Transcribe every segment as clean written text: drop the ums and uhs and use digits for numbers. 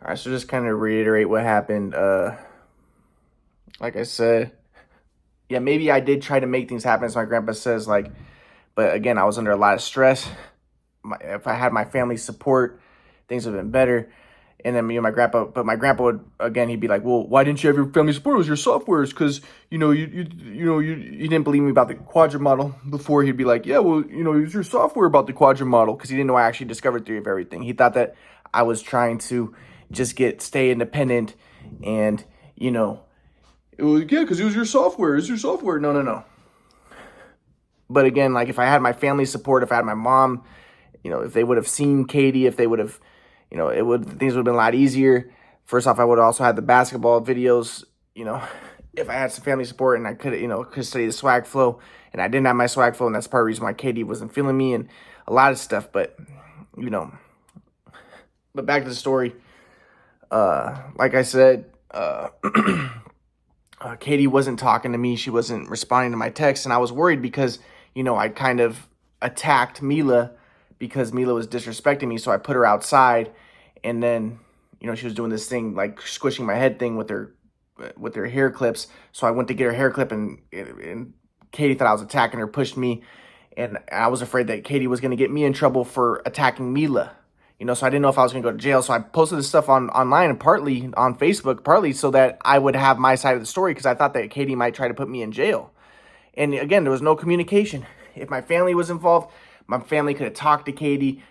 All right, so just kind of reiterate what happened. Like I said, yeah, maybe I did try to make things happen, as my grandpa says, like, but again, I was under a lot of stress. If I had my family support, things would have been better. And then me and my grandpa, but my grandpa would again, he'd be like, "Well, why didn't you have your family support? It was your softwares, because you didn't believe me about the Quadrant model before." He'd be like, "Yeah, well, it was your software about the Quadrant model," because he didn't know I actually discovered theory of everything. He thought that I was trying to just stay independent, and it was, yeah, because it was your software. It's your software. No, no, no. But again, like if I had my family support, if I had my mom, if they would have seen Katie, if they would have, things would have been a lot easier. First off, I would have also had the basketball videos, if I had some family support and I could study the swag flow, and I didn't have my swag flow, and that's part of the reason why Katie wasn't feeling me and a lot of stuff. But, but back to the story. Like I said, Katie wasn't talking to me. She wasn't responding to my texts, and I was worried because, I kind of attacked Mila because Mila was disrespecting me. So I put her outside, and then, she was doing this thing like squishing my head thing with her hair clips. So I went to get her hair clip, and Katie thought I was attacking her, pushed me, and I was afraid that Katie was going to get me in trouble for attacking Mila. So I didn't know if I was going to go to jail. So I posted this stuff online, and partly on Facebook, partly so that I would have my side of the story, because I thought that Katie might try to put me in jail. And again, there was no communication. If my family was involved, my family could have talked to Katie.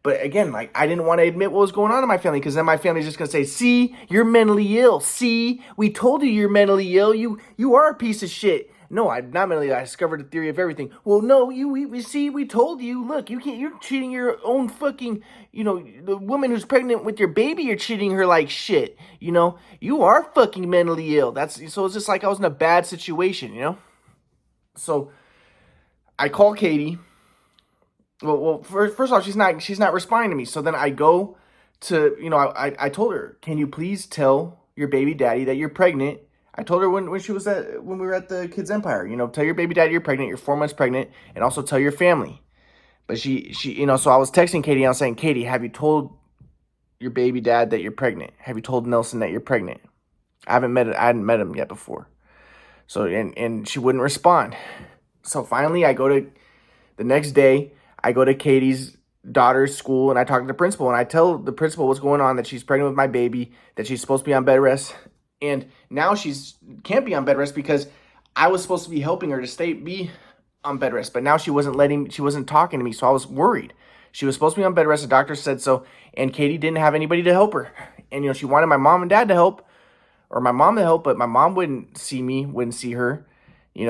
But again, like, I didn't want to admit what was going on in my family, because then my family's just going to say, "See, you're mentally ill. See, we told you you're mentally ill. You are a piece of shit." No, I'm not mentally ill. I discovered the theory of everything. Well, no, we told you. Look, you're cheating your own fucking, the woman who's pregnant with your baby, you're treating her like shit. You are fucking mentally ill. So it's just like I was in a bad situation. So I call Katie. Well, first off, she's not responding to me. So then I go to, I told her, "Can you please tell your baby daddy that you're pregnant?" I told her when we were at the Kids Empire, "Tell your baby daddy you're pregnant, you're 4 months pregnant, and also tell your family." But she, so I was texting Katie, and I was saying, "Katie, have you told your baby dad that you're pregnant? Have you told Nelson that you're pregnant?" I hadn't met him yet before. So, and she wouldn't respond. So finally, the next day, I go to Katie's daughter's school, and I talk to the principal, and I tell the principal what's going on, that she's pregnant with my baby, that she's supposed to be on bed rest. And now can't be on bed rest because I was supposed to be helping her to be on bed rest. But now she wasn't talking to me, so I was worried. She was supposed to be on bed rest. The doctor said so, and Katie didn't have anybody to help her. And, she wanted my mom and dad to help, or my mom to help, but my mom wouldn't see me, wouldn't see her,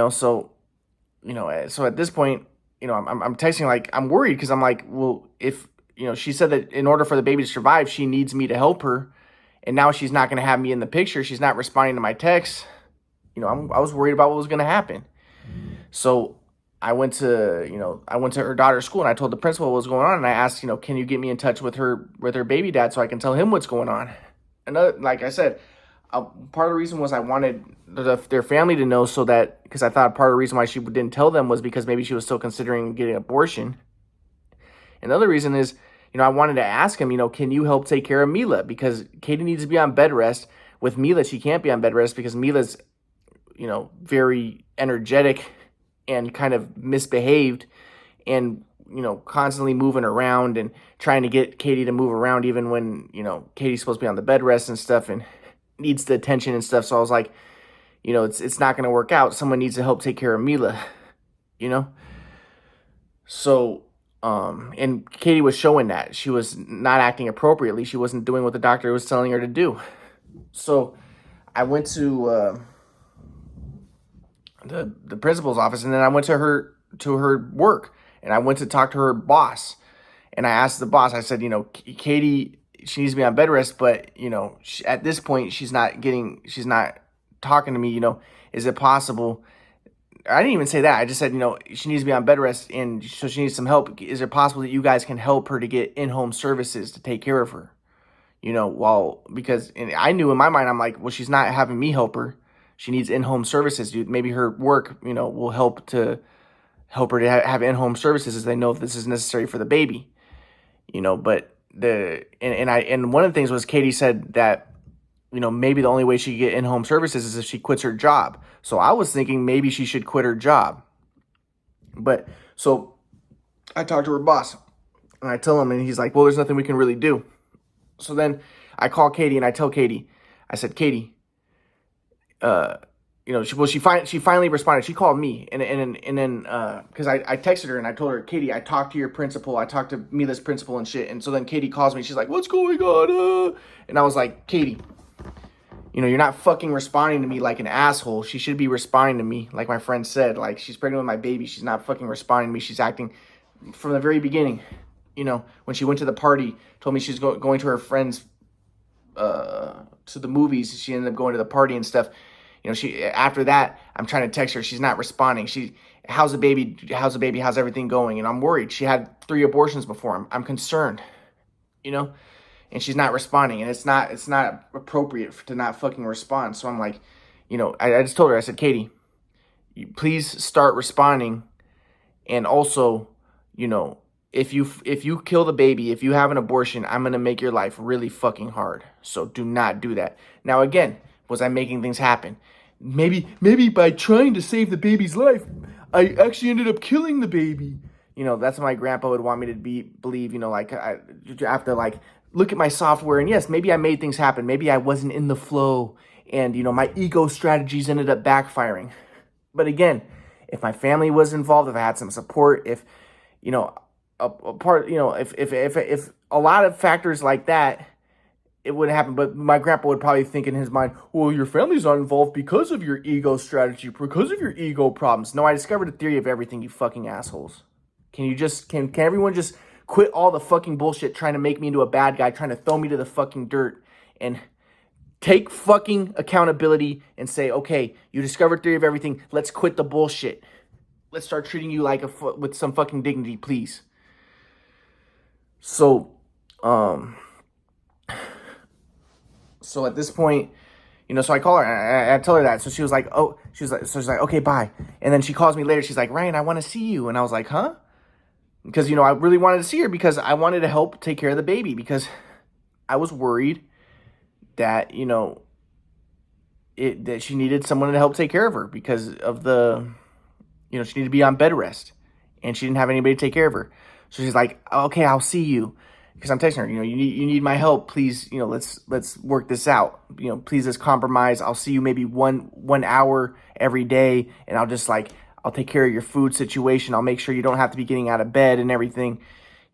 so, so at this point, I'm texting, like, I'm worried, because I'm like, well, if, she said that in order for the baby to survive, she needs me to help her. And now she's not going to have me in the picture. She's not responding to my texts. I was worried about what was going to happen. So I went to her daughter's school, and I told the principal what was going on. And I asked, "Can you get me in touch with her baby dad so I can tell him what's going on?" Like I said, part of the reason was I wanted their family to know, so that, because I thought part of the reason why she didn't tell them was because maybe she was still considering getting an abortion. Another reason is, I wanted to ask him, "Can you help take care of Mila? Because Katie needs to be on bed rest. With Mila, she can't be on bed rest because Mila's, very energetic and kind of misbehaved, and, constantly moving around and trying to get Katie to move around, even when, Katie's supposed to be on the bed rest and stuff, and needs the attention and stuff." So I was like, it's not going to work out. Someone needs to help take care of Mila, So, and Katie was showing that she was not acting appropriately. She wasn't doing what the doctor was telling her to do. So I went to the principal's office, and then I went to her work, and I went to talk to her boss, and I asked the boss, I said, "Katie, she needs to be on bed rest, but, at this point, she's not talking to me, is it possible?" I didn't even say that. I just said, she needs to be on bed rest, and so she needs some help. Is it possible that you guys can help her to get in-home services to take care of her? Because I knew in my mind, I'm like, well, she's not having me help her. She needs in-home services. Maybe her work, will help her to have in-home services, as they know if this is necessary for the baby. But and one of the things was Katie said that, you know, maybe the only way she could get in-home services is if she quits her job. So I was thinking maybe she should quit her job. But so I talked to her boss and I tell him, and he's like, well, there's nothing we can really do. So then I call Katie and I tell Katie, I said, Katie, you know, she finally responded. She called me and then because I texted her and I told her, Katie, I talked to your principal. I talked to Mila's principal and shit. And so then Katie calls me. She's like, what's going on? And I was like, Katie, you know, you're not fucking responding to me like an asshole. She should be responding to me like my friend said. Like, she's pregnant with my baby. She's not fucking responding to me. She's acting from the very beginning. You know, when she went to the party, told me she's going to her friends to the movies. She ended up going to the party and stuff. You know, after that, I'm trying to text her. She's not responding. How's the baby? How's everything going? And I'm worried. She had 3 abortions before. I'm concerned, you know, and she's not responding. And it's not appropriate to not fucking respond. So I'm like, you know, I just told her, I said, Katie, please start responding. And also, you know, if you kill the baby, if you have an abortion, I'm going to make your life really fucking hard. So do not do that. Now, again, was I making things happen? Maybe by trying to save the baby's life, I actually ended up killing the baby. You know, that's what my grandpa would want me to believe, you know, like I have to like look at my software and yes, maybe I made things happen. Maybe I wasn't in the flow and, you know, my ego strategies ended up backfiring. But again, if my family was involved, if I had some support, if, you know, a part, you know, if a lot of factors like that, it would happen. But my grandpa would probably think in his mind, well, your family's not involved because of your ego strategy, because of your ego problems. No, I discovered a theory of everything, you fucking assholes. Can everyone just quit all the fucking bullshit trying to make me into a bad guy, trying to throw me to the fucking dirt, and take fucking accountability and say, okay, you discovered theory of everything. Let's quit the bullshit. Let's start treating you like with some fucking dignity, please. So at this point, you know, so I call her and I tell her that. So she's like, okay, bye. And then she calls me later. She's like, Ryan, I want to see you. And I was like, huh? Because, you know, I really wanted to see her because I wanted to help take care of the baby because I was worried that, you know, that she needed someone to help take care of her because of you know, she needed to be on bed rest and she didn't have anybody to take care of her. So she's like, okay, I'll see you. Because I'm texting her, you know, you need my help, please. You know, let's work this out. You know, please, let's compromise. I'll see you maybe one hour every day, and I'll take care of your food situation. I'll make sure you don't have to be getting out of bed and everything.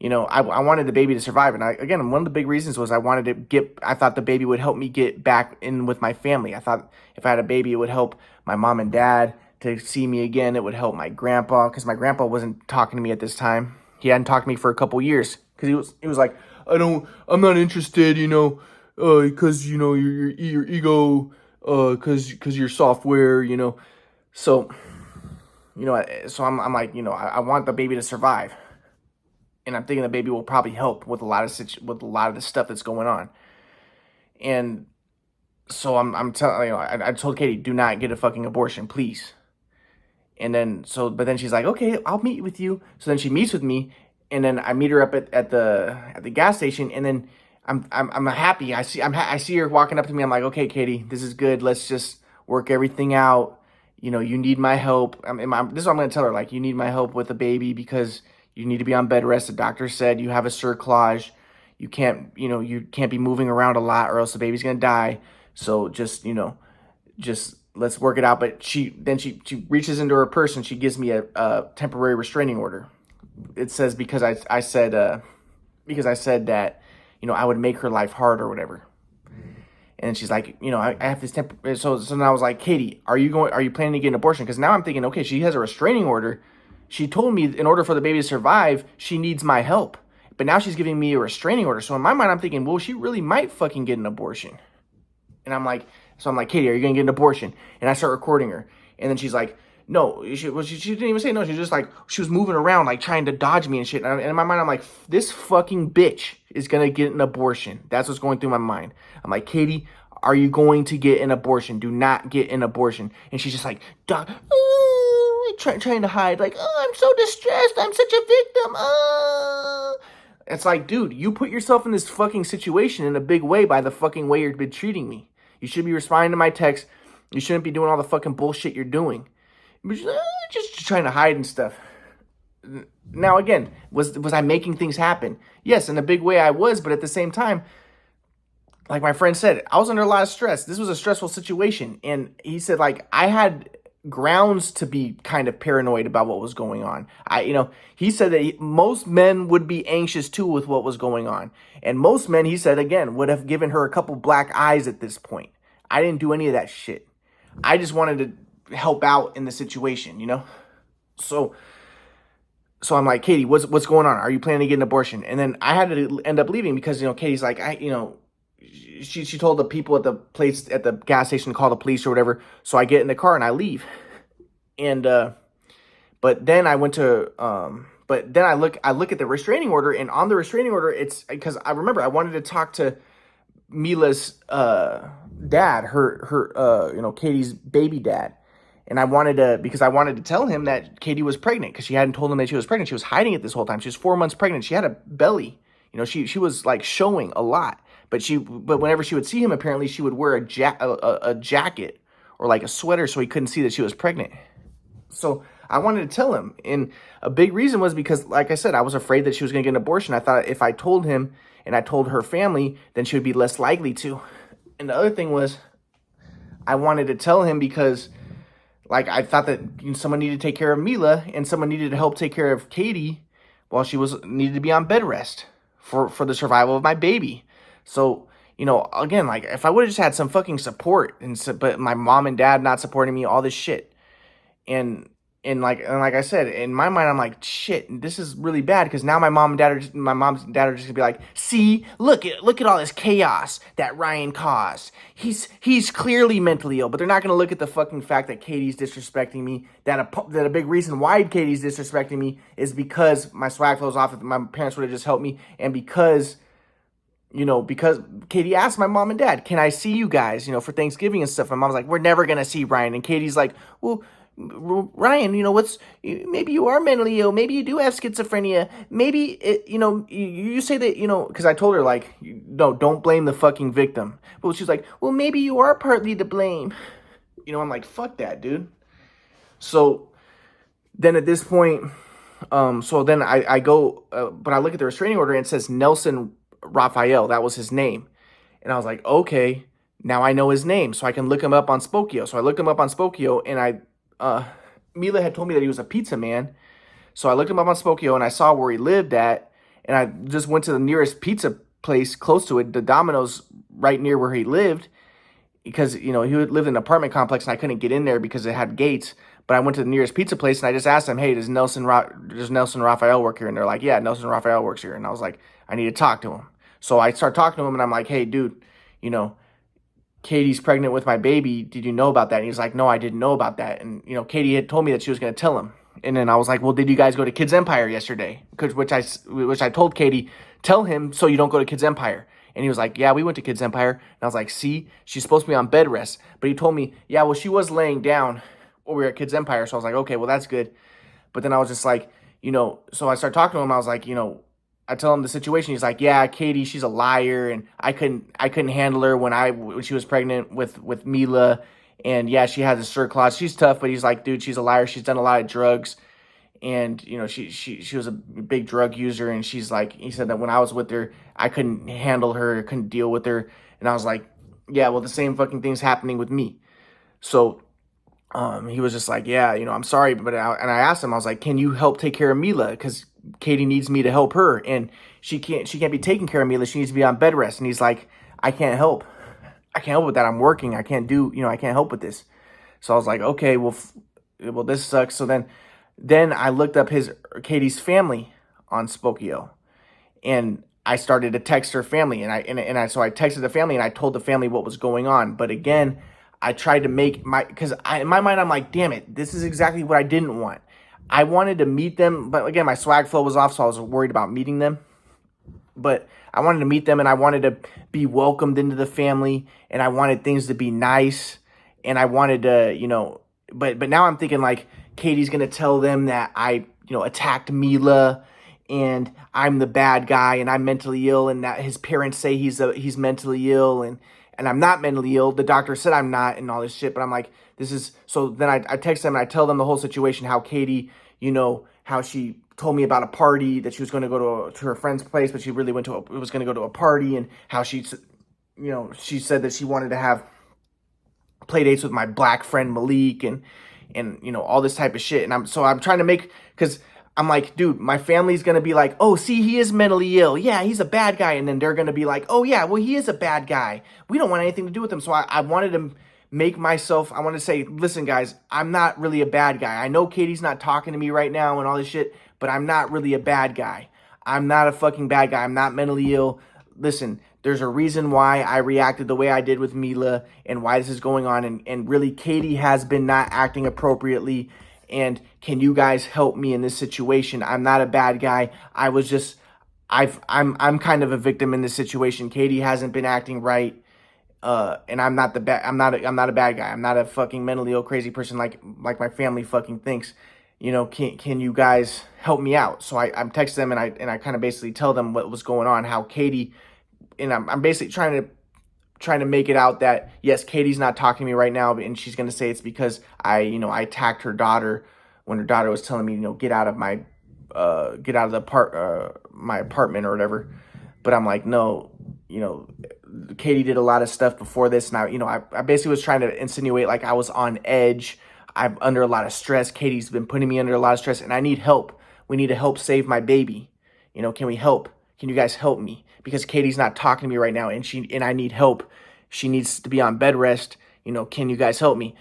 You know, I wanted the baby to survive, and again, one of the big reasons was I thought the baby would help me get back in with my family. I thought if I had a baby, it would help my mom and dad to see me again. It would help my grandpa because my grandpa wasn't talking to me at this time. He hadn't talked to me for a couple years. Because he was like, I'm not interested, you know, because, you know, your ego, because your software, you know. So, you know, I'm like, you know, I want the baby to survive. And I'm thinking the baby will probably help with a lot of the stuff that's going on. And so I'm telling, you know, I told Katie, do not get a fucking abortion, please. And then, but then she's like, okay, I'll meet with you. So then she meets with me. And then I meet her up at the gas station, and then I'm happy. I see her walking up to me. I'm like, okay, Katie, this is good. Let's just work everything out. You know, you need my help. This is what I'm gonna tell her. Like, you need my help with the baby because you need to be on bed rest. The doctor said you have a cerclage. You can't be moving around a lot, or else the baby's gonna die. So just let's work it out. But she reaches into her purse and she gives me a temporary restraining order. It says because I said that, you know, I would make her life hard or whatever. And she's like, you know, I have this so now I was like, Katie, are you planning to get an abortion? Because now I'm thinking, okay, she has a restraining order. She told me in order for the baby to survive, she needs my help. But now she's giving me a restraining order. So in my mind, I'm thinking, well, she really might fucking get an abortion. And I'm like, Katie, are you gonna get an abortion? And I start recording her. And then she's like, no, she didn't even say no. She was moving around, like, trying to dodge me and shit. And in my mind, I'm like, this fucking bitch is going to get an abortion. That's what's going through my mind. I'm like, Katie, are you going to get an abortion? Do not get an abortion. And she's just like, trying to hide. Like, oh, I'm so distressed. I'm such a victim. It's like, dude, you put yourself in this fucking situation in a big way by the fucking way you've been treating me. You should be responding to my text. You shouldn't be doing all the fucking bullshit you're doing. Just trying to hide and stuff. Now, again, was I making things happen? Yes, in a big way I was, but at the same time, like my friend said, I was under a lot of stress. This was a stressful situation. And he said, like, I had grounds to be kind of paranoid about what was going on. He said that most men would be anxious too with what was going on. And most men, he said, again, would have given her a couple black eyes at this point. I didn't do any of that shit. I just wanted to help out in the situation, So I'm like, Katie, what's going on? Are you planning to get an abortion? And then I had to end up leaving because, Katie's like, she told the people at the place at the gas station to call the police or whatever. So I get in the car and I leave. And but then I went to I look at the restraining order, and on the restraining order, it's because I remember I wanted to talk to Mila's dad, her Katie's baby dad. And I wanted to tell him that Katie was pregnant because she hadn't told him that she was pregnant. She was hiding it this whole time. She was 4 months pregnant. She had a belly. She was like showing a lot. But whenever she would see him, apparently she would wear a jacket or like a sweater so he couldn't see that she was pregnant. So I wanted to tell him. And a big reason was because, like I said, I was afraid that she was going to get an abortion. I thought if I told him and I told her family, then she would be less likely to. And the other thing was I wanted to tell him because, like, I thought that someone needed to take care of Mila and someone needed to help take care of Katie while she needed to be on bed rest for the survival of my baby. So, again, like, if I would have just had some fucking support, but my mom and dad not supporting me, all this shit. And like I said, in my mind, I'm like, shit, this is really bad because now my mom and dad are just gonna be like, see, look at all this chaos that Ryan caused. He's clearly mentally ill, but they're not gonna look at the fucking fact that Katie's disrespecting me. That a big reason why Katie's disrespecting me is because my swag flows off. If my parents would have just helped me, and because Katie asked my mom and dad, can I see you guys, for Thanksgiving and stuff? My mom's like, we're never gonna see Ryan, and Katie's like, well, Ryan, maybe you are mentally ill. Maybe you do have schizophrenia. Maybe, you say that, because I told her, like, no, don't blame the fucking victim. But she's like, well, maybe you are partly to blame. I'm like, fuck that, dude. So then at this point, I go, but I look at the restraining order and it says Nelson Raphael. That was his name. And I was like, okay, now I know his name, so I can look him up on Spokeo. So I looked him up on Spokeo, and Mila had told me that he was a pizza man. So I looked him up on Spokeo and I saw where he lived at, and I just went to the nearest pizza place close to it, the Domino's right near where he lived, because, he lived in an apartment complex and I couldn't get in there because it had gates. But I went to the nearest pizza place and I just asked them, hey, does Nelson Raphael work here? And they're like, yeah, Nelson Raphael works here. And I was like, I need to talk to him. So I start talking to him and I'm like, hey, dude, Katie's pregnant with my baby. Did you know about that? And he's like, no, I didn't know about that. And, Katie had told me that she was going to tell him. And then I was like, well, did you guys go to Kids Empire yesterday? Which I told Katie, tell him so you don't go to Kids Empire. And he was like, yeah, we went to Kids Empire. And I was like, see, she's supposed to be on bed rest. But he told me, yeah, well, she was laying down when we were at Kids Empire. So I was like, okay, well, that's good. But then I was just like, so I started talking to him. I was like, I tell him the situation. He's like, yeah, Katie, she's a liar, and I couldn't handle her when she was pregnant with Mila, and yeah, she has a surclass. She's tough, but he's like, dude, she's a liar. She's done a lot of drugs, and she was a big drug user, and she's like, he said that when I was with her, I couldn't handle her, couldn't deal with her, and I was like, yeah, well, the same fucking thing's happening with me. So he was just like, yeah, I'm sorry, but I asked him, I was like, can you help take care of Mila? Because Katie needs me to help her, and she can't be taking care of Mila. She needs to be on bed rest. And he's like, I can't help with that. I'm working. I can't help with this. So I was like, okay, well, this sucks. So then I looked up Katie's family on Spokeo, and I started to text her family, so I texted the family and I told the family what was going on. But again, I tried to make in my mind, I'm like, damn it, this is exactly what I didn't want. I wanted to meet them, but again, my swag flow was off, so I was worried about meeting them. But I wanted to meet them, and I wanted to be welcomed into the family, and I wanted things to be nice, and I wanted to, but now I'm thinking, like, Katie's going to tell them that I, attacked Mila, and I'm the bad guy and I'm mentally ill, and that his parents say he's mentally ill, and I'm not mentally ill. The doctor said I'm not, and all this shit. But I'm like, this is so. Then I text them and I tell them the whole situation. How Katie, how she told me about a party that she was going to go to her friend's place, but she really was going to go to a party, and how she said that she wanted to have play dates with my black friend Malik, and all this type of shit. And I'm trying to make, because I'm like, dude, my family's gonna be like, oh, see, he is mentally ill. Yeah, he's a bad guy. And then they're gonna be like, oh yeah, well, he is a bad guy. We don't want anything to do with him. So I wanted to I want to say, listen, guys, I'm not really a bad guy. I know Katie's not talking to me right now and all this shit, but I'm not really a bad guy. I'm not a fucking bad guy. I'm not mentally ill. Listen, there's a reason why I reacted the way I did with Mila and why this is going on. And really, Katie has been not acting appropriately. And can you guys help me in this situation? I'm not a bad guy. I'm kind of a victim in this situation. Katie hasn't been acting right. And I'm not a bad guy. I'm not a fucking mentally ill crazy person like my family fucking thinks. Can you guys help me out? So I'm texting them, and I kind of basically tell them what was going on, how Katie, and I'm basically trying to make it out that, yes, Katie's not talking to me right now, and she's going to say it's because I attacked her daughter when her daughter was telling me, get out of my my apartment or whatever. But I'm like, no, Katie did a lot of stuff before this, and I basically was trying to insinuate like I was on edge. I'm under a lot of stress. Katie's been putting me under a lot of stress, and I need help. We need to help save my baby. Can we help? Can you guys help me? Because Katie's not talking to me right now, and I need help. She needs to be on bed rest. Can you guys help me?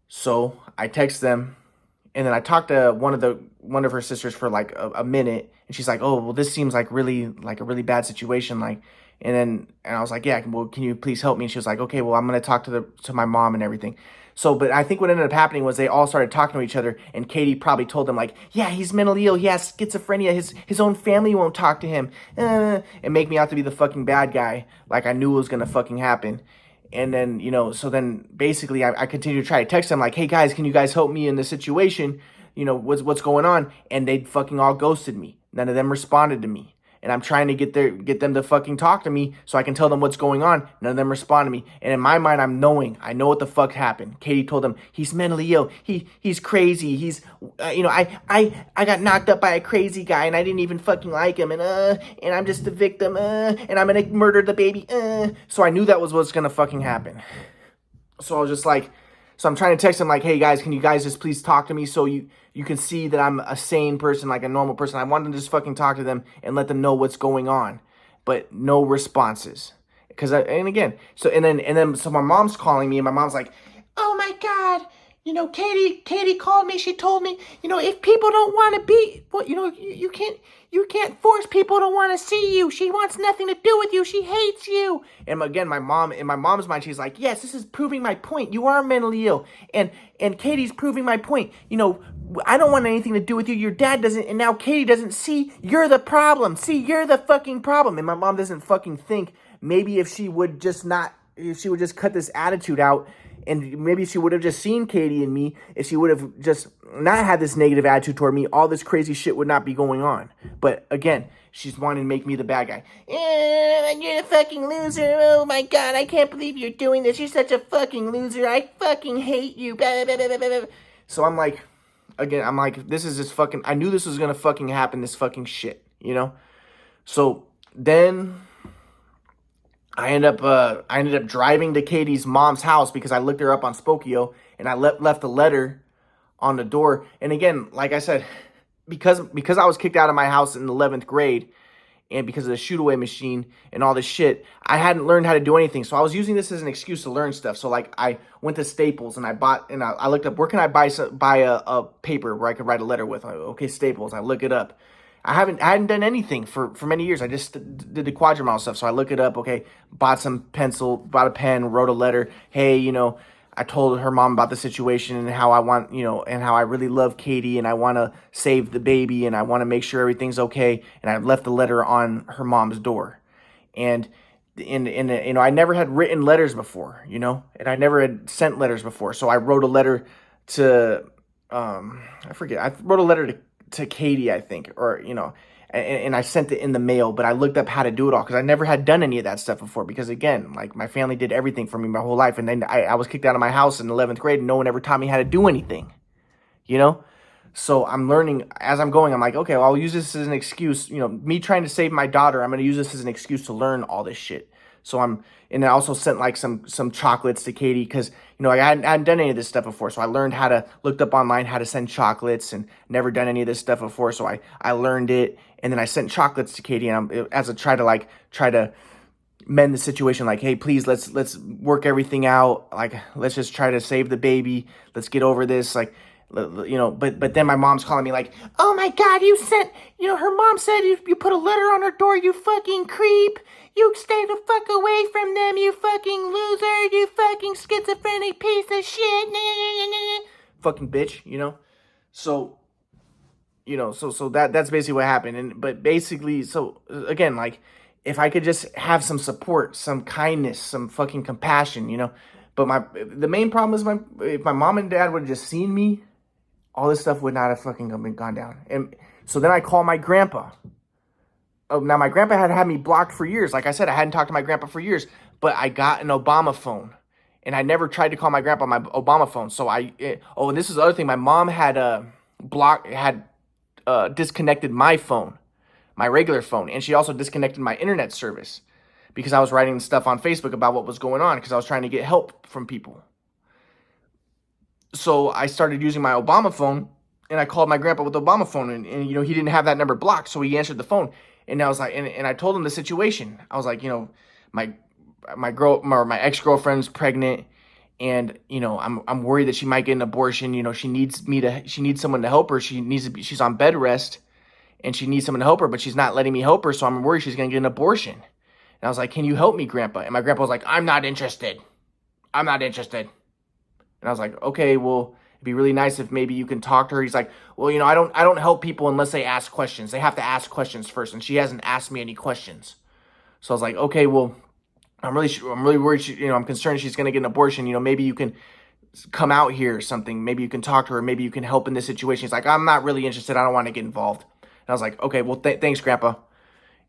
So I text them, and then I talked to one of her sisters for like a minute, and she's like, "Oh, well, this seems like a really bad situation." And I was like, "Yeah, well, can you please help me?" And she was like, "Okay, well, I'm gonna talk to my mom and everything." So, but I think what ended up happening was they all started talking to each other, and Katie probably told them like, "Yeah, he's mentally ill. He has schizophrenia. His own family won't talk to him," and make me out to be the fucking bad guy, like I knew it was gonna fucking happen. And then, so then basically I continue to try to text them like, "Hey guys, can you guys help me in this situation? What's going on?" And they fucking all ghosted me. None of them responded to me. And I'm trying to get them to fucking talk to me so I can tell them what's going on. None of them respond to me. And in my mind, I know what the fuck happened. Katie told them he's mentally ill. He's crazy. He's, I got knocked up by a crazy guy and I didn't even fucking like him. And I'm just the victim. And I'm gonna murder the baby. So I knew that was what's gonna fucking happen. So I was just like, so I'm trying to text them like, "Hey guys, can you guys just please talk to me so you can see that I'm a sane person, like a normal person." I wanted to just fucking talk to them and let them know what's going on, but no responses. So my mom's calling me, and my mom's like, "Oh my God, Katie called me. She told me, if people don't want to be, well, you can't force people to want to see you. She wants nothing to do with you. She hates you." And again, in my mom's mind, she's like, "Yes, this is proving my point. You are mentally ill. And Katie's proving my point. I don't want anything to do with you. Your dad doesn't, and now Katie doesn't see you're the problem. See, you're the fucking problem." And my mom doesn't fucking think maybe if she would just cut this attitude out, and maybe she would have just seen Katie and me, if she would have just not had this negative attitude toward me, all this crazy shit would not be going on. But again, she's wanting to make me the bad guy. You're the fucking loser. Oh my God, I can't believe you're doing this. You're such a fucking loser. I fucking hate you. Blah, blah, blah, blah, blah. So I'm like, this is just fucking, I knew this was going to fucking happen, this fucking shit, So then I ended up driving to Katie's mom's house because I looked her up on Spokeo, and I left a letter on the door. And again, like I said, because I was kicked out of my house in the 11th grade, and because of the shoot away machine and all this shit, I hadn't learned how to do anything. So I was using this as an excuse to learn stuff. So like I went to Staples and I looked up, where can I buy a paper where I could write a letter with? Okay, Staples. I look it up. I hadn't done anything for many years. I just did the quadrilateral stuff. So I look it up. Okay, bought some pencil, bought a pen, wrote a letter. Hey, I told her mom about the situation and how and how I really love Katie and I want to save the baby and I want to make sure everything's okay. And I left the letter on her mom's door. And I never had written letters before, and I never had sent letters before. So I wrote a letter to, I forget. I wrote a letter to Katie, I think, or, and I sent it in the mail, but I looked up how to do it all because I never had done any of that stuff before. Because again, like my family did everything for me my whole life, and then I was kicked out of my house in 11th grade, and no one ever taught me how to do anything, you know. So I'm learning as I'm going. I'm like, okay, well, I'll use this as an excuse. You know, me trying to save my daughter, I'm going to use this as an excuse to learn all this shit. So and I also sent like some chocolates to Katie because, you know, I hadn't done any of this stuff before. So I learned looked up online how to send chocolates and never done any of this stuff before. So I learned it, and then I sent chocolates to Katie, and as I try to mend the situation, like, hey, please, let's work everything out. Like, let's just try to save the baby. Let's get over this. Like, you know, but then my mom's calling me like, oh my God, her mom said you put a letter on her door, you fucking creep. You stay the fuck away from them, you fucking loser, you fucking schizophrenic piece of shit. Fucking bitch, you know? So, you know, so that's basically what happened. But basically, so again, like, if I could just have some support, some kindness, some fucking compassion, you know? But the main problem is if my mom and dad would have just seen me, all this stuff would not have fucking gone down. And so then I call my grandpa. Oh, now my grandpa had me blocked for years. Like I said, I hadn't talked to my grandpa for years, but I got an Obama phone, and I never tried to call my grandpa on my Obama phone. So and this is the other thing. My mom had disconnected my phone, my regular phone, and she also disconnected my internet service because I was writing stuff on Facebook about what was going on because I was trying to get help from people. So I started using my Obama phone, and I called my grandpa with the Obama phone, and you know, he didn't have that number blocked, so he answered the phone. And I was like, and I told him the situation. I was like, you know, my ex-girlfriend's pregnant, and you know, I'm worried that she might get an abortion. You know, she needs someone to help her. She's on bed rest, and she needs someone to help her, but she's not letting me help her, so I'm worried she's gonna get an abortion. And I was like, can you help me, Grandpa? And my grandpa was like, I'm not interested. And I was like, okay, well, it'd be really nice if maybe you can talk to her. He's like, well, you know, I don't help people unless they ask questions. They have to ask questions first, and she hasn't asked me any questions. So I was like, okay, well, I'm really worried. I'm concerned she's gonna get an abortion. You know, maybe you can come out here or something. Maybe you can talk to her. Maybe you can help in this situation. He's like, I'm not really interested. I don't want to get involved. And I was like, okay, well, thanks, Grandpa.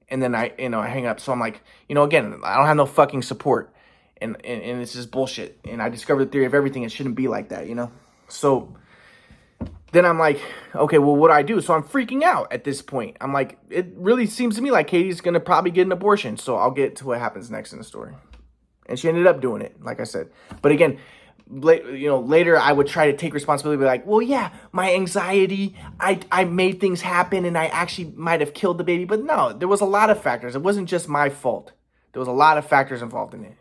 And then I hang up. So I'm like, you know, again, I don't have no fucking support. And it's just bullshit. And I discovered the theory of everything. It shouldn't be like that, you know? So then I'm like, okay, well, what do I do? So I'm freaking out at this point. I'm like, it really seems to me like Katie's going to probably get an abortion. So I'll get to what happens next in the story. And she ended up doing it, like I said. But again, later I would try to take responsibility, be like, well, yeah, my anxiety, I made things happen, and I actually might have killed the baby. But no, there was a lot of factors. It wasn't just my fault. There was a lot of factors involved in it.